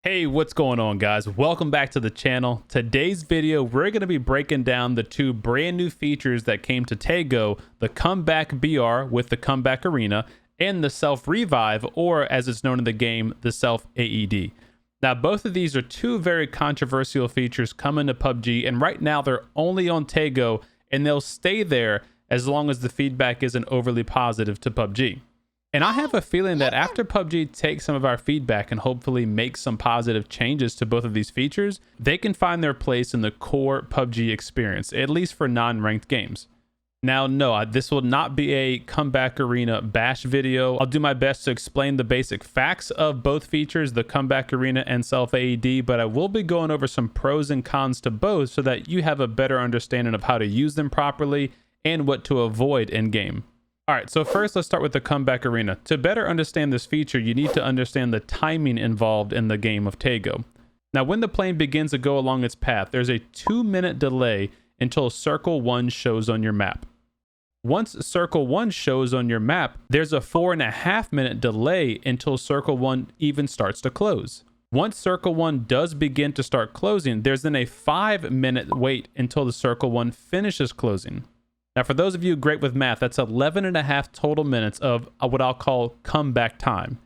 Hey, what's going on, guys? Welcome back to the channel. Today's video, we're going to be breaking down the two brand new features that came to Taego, the Comeback BR with the Comeback Arena, and the Self Revive, or as it's known in the game, the Self A.E.D. Now, both of these are two very controversial features coming to PUBG, and right now they're only on Taego, and they'll stay there as long as the feedback isn't overly positive to PUBG. And I have a feeling that after PUBG takes some of our feedback and hopefully makes some positive changes to both of these features, they can find their place in the core PUBG experience, at least for non-ranked games. Now, no, this will not be a Comeback Arena bash video. I'll do my best to explain the basic facts of both features, the Comeback Arena and Self A.E.D, but I will be going over some pros and cons to both so that you have a better understanding of how to use them properly and what to avoid in-game. All right, so first let's start with the Comeback Arena. To better understand this feature, you need to understand the timing involved in the game of Taego. Now, when the plane begins to go along its path, there's a 2-minute delay until Circle 1 shows on your map. Once Circle 1 shows on your map, there's a 4.5-minute delay until Circle 1 even starts to close. Once Circle 1 does begin to start closing, there's then a 5-minute wait until the Circle 1 finishes closing. Now, for those of you great with math, that's 11.5 total minutes of what I'll call comeback time.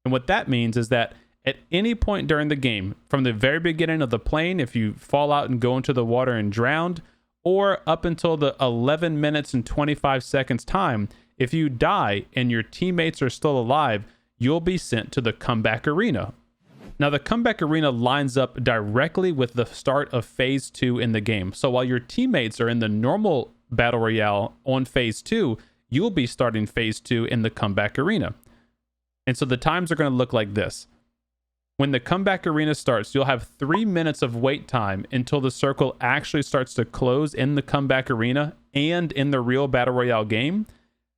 And what that means is that at any point during the game, from the very beginning of the plane, if you fall out and go into the water and drowned, or up until the 11 minutes and 25 seconds time, if you die and your teammates are still alive, you'll be sent to the Comeback Arena. Now, the Comeback Arena lines up directly with the start of Phase 2 in the game. So while your teammates are in the normal Battle Royale on Phase 2, you'll be starting Phase 2 in the Comeback Arena. And so the times are going to look like this. When the Comeback Arena starts, you'll have 3 minutes of wait time until the circle actually starts to close in the Comeback Arena and in the real Battle Royale game.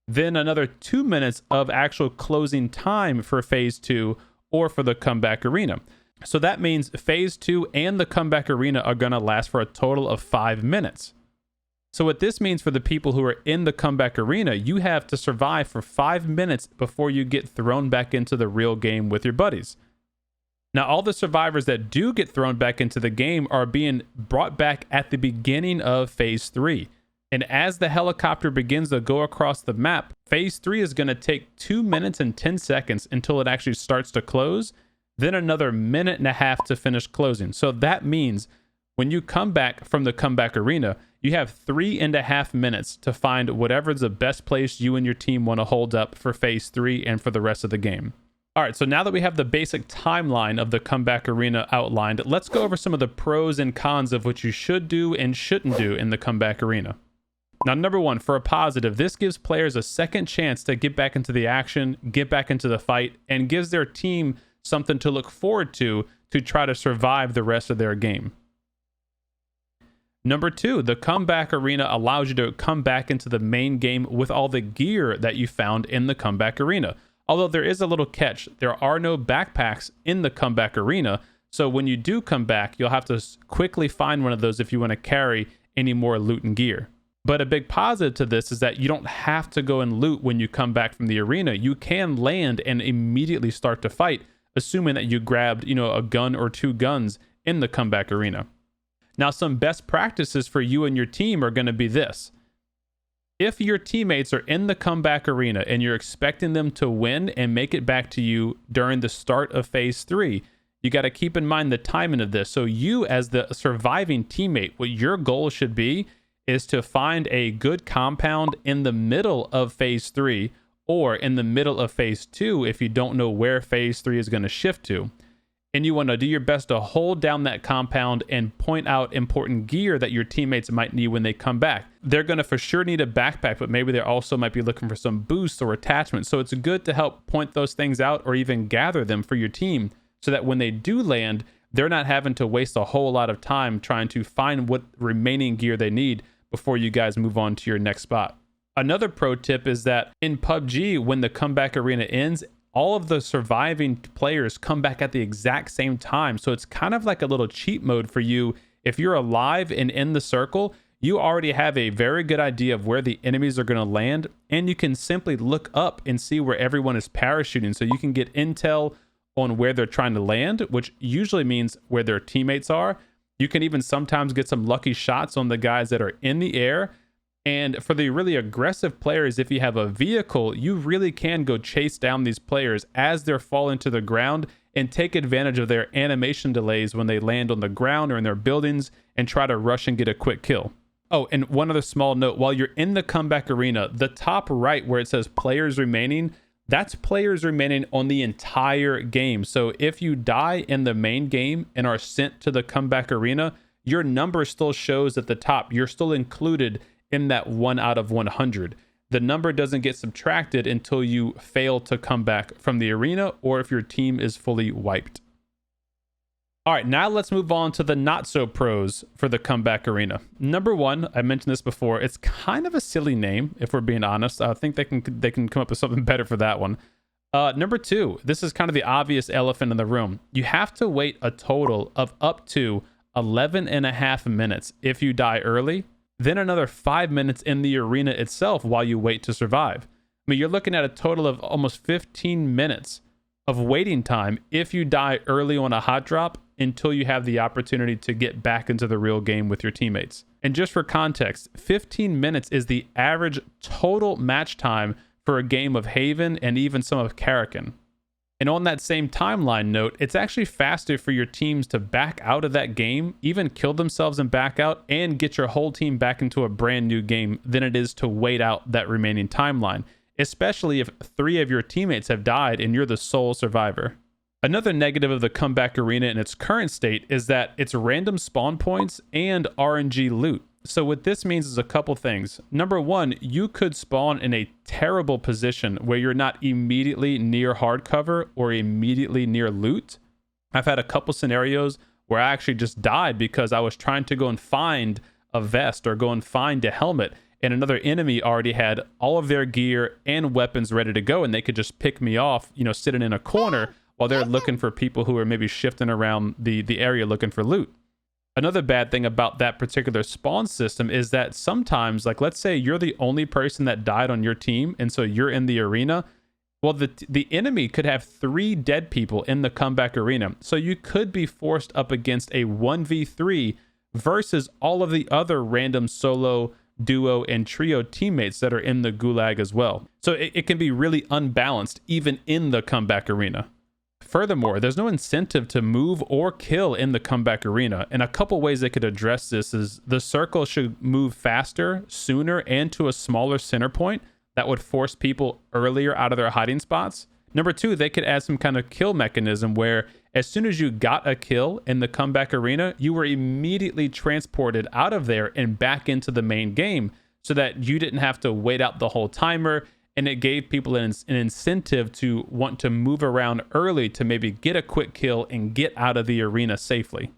Then another 2 minutes of actual closing time for Phase 2 or for the Comeback Arena. So that means Phase 2 and the Comeback Arena are going to last for a total of 5 minutes. So what this means for the people who are in the Comeback Arena, you have to survive for 5 minutes before you get thrown back into the real game with your buddies. Now, all the survivors that do get thrown back into the game are being brought back at the beginning of Phase 3. And as the helicopter begins to go across the map, Phase 3 is going to take 2 minutes and 10 seconds until it actually starts to close, then another 1.5 minutes to finish closing. So that means when you come back from the Comeback Arena, you have 3.5 minutes to find whatever's the best place you and your team want to hold up for Phase 3 and for the rest of the game. All right, so now that we have the basic timeline of the Comeback Arena outlined, let's go over some of the pros and cons of what you should do and shouldn't do in the Comeback Arena. Now, number one, for a positive, this gives players a second chance to get back into the action, get back into the fight, and gives their team something to look forward to try to survive the rest of their game. Number two, the Comeback Arena allows you to come back into the main game with all the gear that you found in the Comeback Arena. Although there is a little catch, there are no backpacks in the Comeback Arena, so when you do come back, you'll have to quickly find one of those if you want to carry any more loot and gear. But a big positive to this is that you don't have to go and loot when you come back from the arena. You can land and immediately start to fight, assuming that you grabbed, a gun or 2 guns in the Comeback Arena. Now, some best practices for you and your team are going to be this. If your teammates are in the Comeback Arena and you're expecting them to win and make it back to you during the start of Phase 3, you got to keep in mind the timing of this. So you, as the surviving teammate, what your goal should be is to find a good compound in the middle of Phase 3 or in the middle of Phase 2 if you don't know where Phase 3 is going to shift to. And you want to do your best to hold down that compound and point out important gear that your teammates might need when they come back. They're going to for sure need a backpack, but maybe they also might be looking for some boosts or attachments. So it's good to help point those things out or even gather them for your team so that when they do land, they're not having to waste a whole lot of time trying to find what remaining gear they need before you guys move on to your next spot. Another pro tip is that in PUBG, when the Comeback Arena ends, all of the surviving players come back at the exact same time. So it's kind of like a little cheat mode for you. If you're alive and in the circle, you already have a very good idea of where the enemies are going to land. And you can simply look up and see where everyone is parachuting. So you can get intel on where they're trying to land, which usually means where their teammates are. You can even sometimes get some lucky shots on the guys that are in the air. And for the really aggressive players, if you have a vehicle, you really can go chase down these players as they're falling to the ground and take advantage of their animation delays when they land on the ground or in their buildings and try to rush and get a quick kill. Oh, and one other small note, while you're in the comeback arena, the top right where it says players remaining, that's players remaining on the entire game. So if you die in the main game and are sent to the comeback arena, your number still shows at the top. You're still included in that 1 out of 100. The number doesn't get subtracted until you fail to come back from the arena or if your team is fully wiped. All right, now let's move on to the not so pros for the comeback arena. Number one, I mentioned this before, it's kind of a silly name, if we're being honest. I think they can come up with something better for that one. Number two, this is kind of the obvious elephant in the room. You have to wait a total of up to 11.5 minutes if you die early, then another 5 minutes in the arena itself while you wait to survive. I mean, you're looking at a total of almost 15 minutes of waiting time if you die early on a hot drop until you have the opportunity to get back into the real game with your teammates. And just for context, 15 minutes is the average total match time for a game of Haven and even some of Karakin. And on that same timeline note, it's actually faster for your teams to back out of that game, even kill themselves and back out, and get your whole team back into a brand new game than it is to wait out that remaining timeline, especially if 3 of your teammates have died and you're the sole survivor. Another negative of the comeback arena in its current state is that it's random spawn points and RNG loot. So what this means is a couple things. Number one, you could spawn in a terrible position where you're not immediately near hardcover or immediately near loot. I've had a couple scenarios where I actually just died because I was trying to go and find a vest or go and find a helmet, and another enemy already had all of their gear and weapons ready to go, and they could just pick me off, sitting in a corner while they're looking for people who are maybe shifting around the area looking for loot. Another bad thing about that particular spawn system is that sometimes, like let's say you're the only person that died on your team, and so you're in the arena. Well, the enemy could have 3 dead people in the comeback arena. So you could be forced up against a 1v3 versus all of the other random solo, duo, and trio teammates that are in the Gulag as well. So it can be really unbalanced even in the comeback arena. Furthermore, there's no incentive to move or kill in the comeback arena, and a couple ways they could address this is the circle should move faster, sooner, and to a smaller center point that would force people earlier out of their hiding spots. Number 2, they could add some kind of kill mechanism where as soon as you got a kill in the comeback arena, you were immediately transported out of there and back into the main game so that you didn't have to wait out the whole timer. And it gave people an incentive to want to move around early to maybe get a quick kill and get out of the arena safely.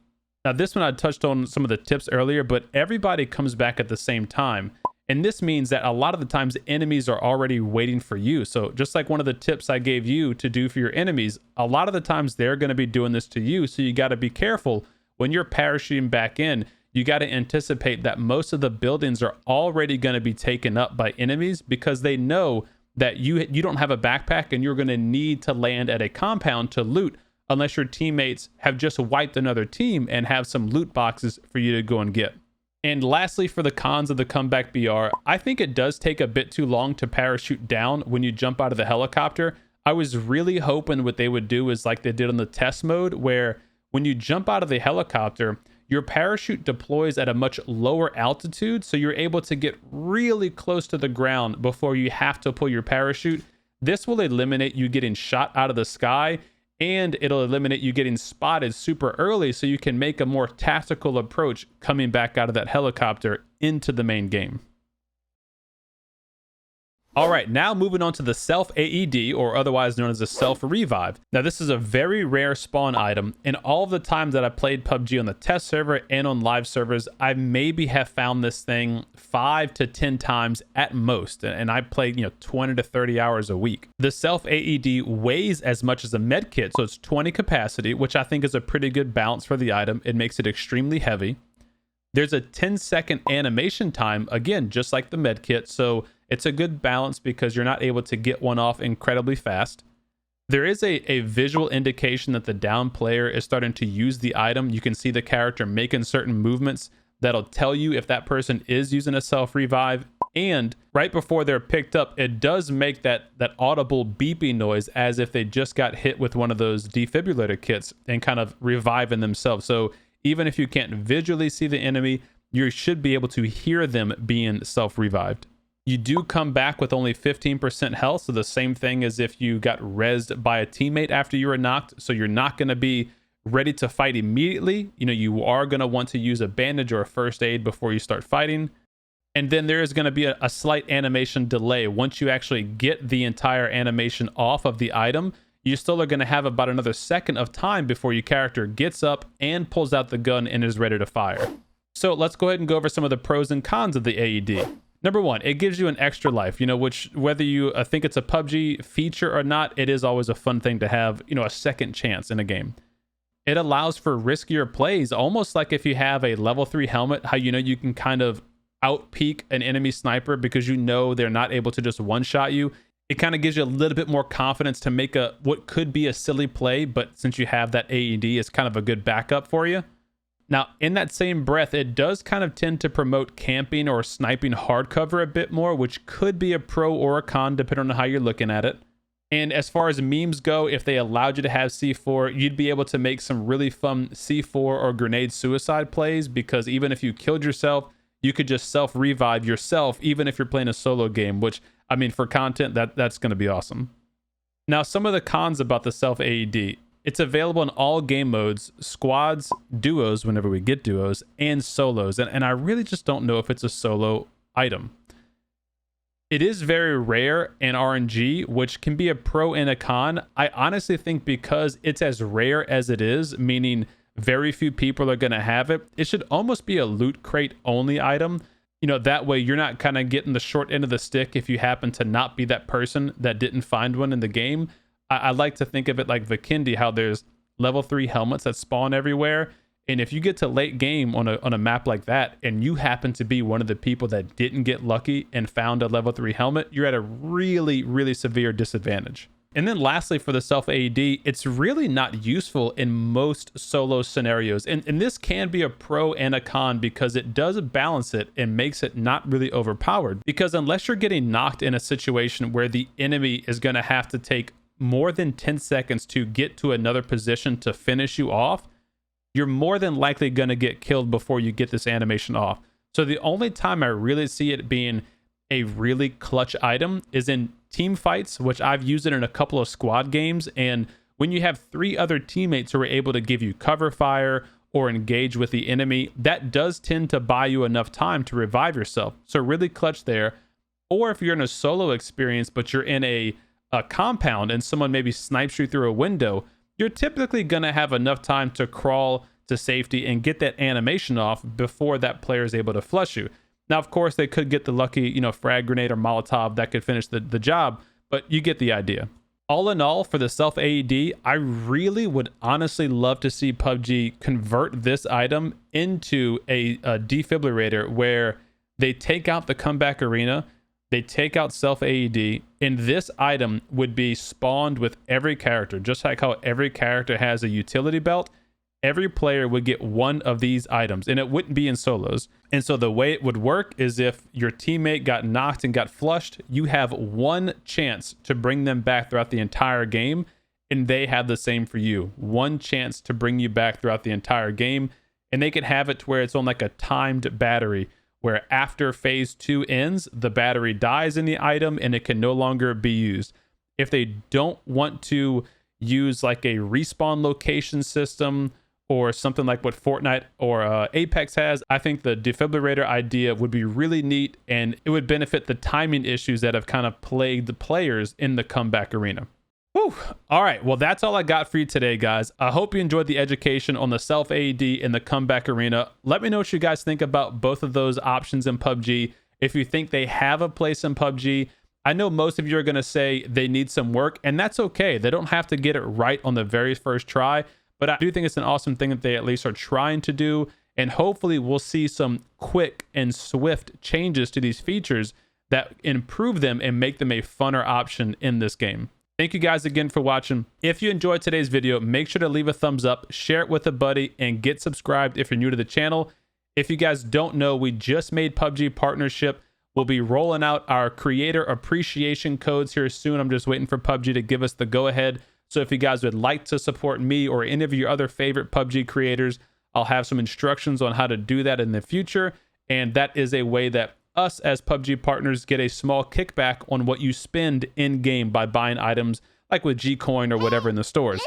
Now, this one I touched on some of the tips earlier, but everybody comes back at the same time. And this means that a lot of the times enemies are already waiting for you. So just like one of the tips I gave you to do for your enemies, a lot of the times they're going to be doing this to you. So you got to be careful when you're parachuting back in. You got to anticipate that most of the buildings are already going to be taken up by enemies because they know that you don't have a backpack and you're going to need to land at a compound to loot unless your teammates have just wiped another team and have some loot boxes for you to go and get. And lastly, for the cons of the comeback BR, I think it does take a bit too long to parachute down when you jump out of the helicopter. I was really hoping what they would do is like they did on the test mode, where when you jump out of the helicopter, your parachute deploys at a much lower altitude, so you're able to get really close to the ground before you have to pull your parachute. This will eliminate you getting shot out of the sky, and it'll eliminate you getting spotted super early so you can make a more tactical approach coming back out of that helicopter into the main game. All right, now moving on to the self AED, or otherwise known as the self revive. Now, this is a very rare spawn item. In all of the times that I played PUBG on the test server and on live servers, I maybe have found this thing 5 to 10 times at most, and I played 20 to 30 hours a week. The self AED weighs as much as a med kit, so it's 20 capacity, which I think is a pretty good balance for the item. It makes it extremely heavy. There's a 10-second animation time, again, just like the med kit, so it's a good balance because you're not able to get one off incredibly fast. There is a visual indication that the down player is starting to use the item. You can see the character making certain movements that'll tell you if that person is using a self-revive. And right before they're picked up, it does make that audible beeping noise as if they just got hit with one of those defibrillator kits and kind of reviving themselves. So even if you can't visually see the enemy, you should be able to hear them being self-revived. You do come back with only 15% health, so the same thing as if you got rezzed by a teammate after you were knocked. So you're not going to be ready to fight immediately. You know, you are going to want to use a bandage or a first aid before you start fighting. And then there is going to be a slight animation delay. Once you actually get the entire animation off of the item, you still are going to have about another second of time before your character gets up and pulls out the gun and is ready to fire. So let's go ahead and go over some of the pros and cons of the A.E.D. Number one, it gives you an extra life, you know, which whether you think it's a PUBG feature or not, it is always a fun thing to have, you know, a second chance in a game. It allows for riskier plays, almost like if you have a level 3 helmet, how you know you can kind of outpeak an enemy sniper because you know they're not able to just one-shot you. It kind of gives you a little bit more confidence to make what could be a silly play, but since you have that A.E.D, it's kind of a good backup for you. Now, in that same breath, it does kind of tend to promote camping or sniping hardcover a bit more, which could be a pro or a con, depending on how you're looking at it. And as far as memes go, if they allowed you to have C4, you'd be able to make some really fun C4 or grenade suicide plays, because even if you killed yourself, you could just self-revive yourself, even if you're playing a solo game, which, I mean, for content, that's going to be awesome. Now, some of the cons about the self-A.E.D. It's available in all game modes, squads, duos, whenever we get duos, and solos. And I really just don't know if it's a solo item. It is very rare in RNG, which can be a pro and a con. I honestly think because it's as rare as it is, meaning very few people are going to have it, it should almost be a loot crate only item. You know, that way you're not kind of getting the short end of the stick if you happen to not be that person that didn't find one in the game. I like to think of it like Vikendi, how there's level 3 helmets that spawn everywhere. And if you get to late game on a map like that, and you happen to be one of the people that didn't get lucky and found a level 3 helmet, you're at a really, really severe disadvantage. And then lastly, for the self-A.E.D, it's really not useful in most solo scenarios. And this can be a pro and a con because it does balance it and makes it not really overpowered. Because unless you're getting knocked in a situation where the enemy is going to have to take more than 10 seconds to get to another position to finish you off, you're more than likely going to get killed before you get this animation off. So the only time I really see it being a really clutch item is in team fights, which I've used it in a couple of squad games. And when you have 3 other teammates who are able to give you cover fire or engage with the enemy, that does tend to buy you enough time to revive yourself. So really clutch there. Or if you're in a solo experience, but you're in a compound and someone maybe snipes you through a window, you're typically going to have enough time to crawl to safety and get that animation off before that player is able to flush you. Now, of course, they could get the lucky, you know, frag grenade or Molotov that could finish the job, but you get the idea. All in all, for the self-A.E.D, I really would honestly love to see PUBG convert this item into a defibrillator where they take out the comeback arena, they take out self-A.E.D, and this item would be spawned with every character. Just like how every character has a utility belt, every player would get one of these items, and it wouldn't be in solos. And so the way it would work is if your teammate got knocked and got flushed, you have one chance to bring them back throughout the entire game, and they have the same for you. One chance to bring you back throughout the entire game, and they could have it to where it's on like a timed battery, where after phase 2 ends, the battery dies in the item and it can no longer be used. If they don't want to use like a respawn location system or something like what Fortnite or Apex has, I think the defibrillator idea would be really neat, and it would benefit the timing issues that have kind of plagued the players in the comeback arena. Whew. All right, well, that's all I got for you today, guys. I hope you enjoyed the education on the self-A.E.D in the comeback arena. Let me know what you guys think about both of those options in PUBG. If you think they have a place in PUBG, I know most of you are going to say they need some work, and that's okay. They don't have to get it right on the very first try, but I do think it's an awesome thing that they at least are trying to do, and hopefully we'll see some quick and swift changes to these features that improve them and make them a funner option in this game. Thank you guys again for watching. If you enjoyed today's video, make sure to leave a thumbs up, share it with a buddy, and get subscribed if you're new to the channel. If you guys don't know, we just made PUBG partnership. We'll be rolling out our creator appreciation codes here soon. I'm just waiting for PUBG to give us the go-ahead. So if you guys would like to support me or any of your other favorite PUBG creators, I'll have some instructions on how to do that in the future. And that is a way that us as PUBG partners get a small kickback on what you spend in game by buying items like with G-Coin or whatever in the stores.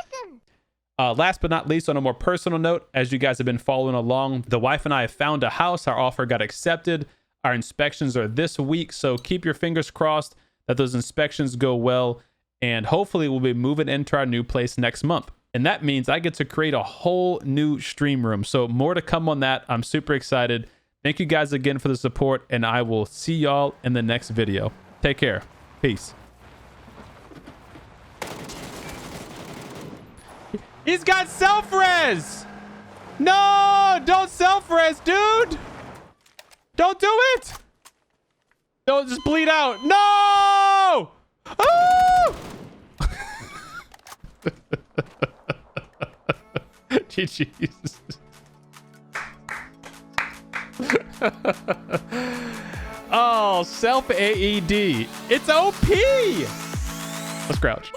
Last but not least, on a more personal note, as you guys have been following along, the wife and I have found a house. Our offer got accepted. Our inspections are this week, so keep your fingers crossed that those inspections go well, and hopefully we'll be moving into our new place next month. And that means I get to create a whole new stream room, so more to come on that. I'm super excited. Thank you guys again for the support, and I will see y'all in the next video. Take care. Peace. He's got self-res! No! Don't self-res, dude! Don't do it! Don't just bleed out. No! Oh! GG's. Oh, self AED. It's OP. Let's crouch.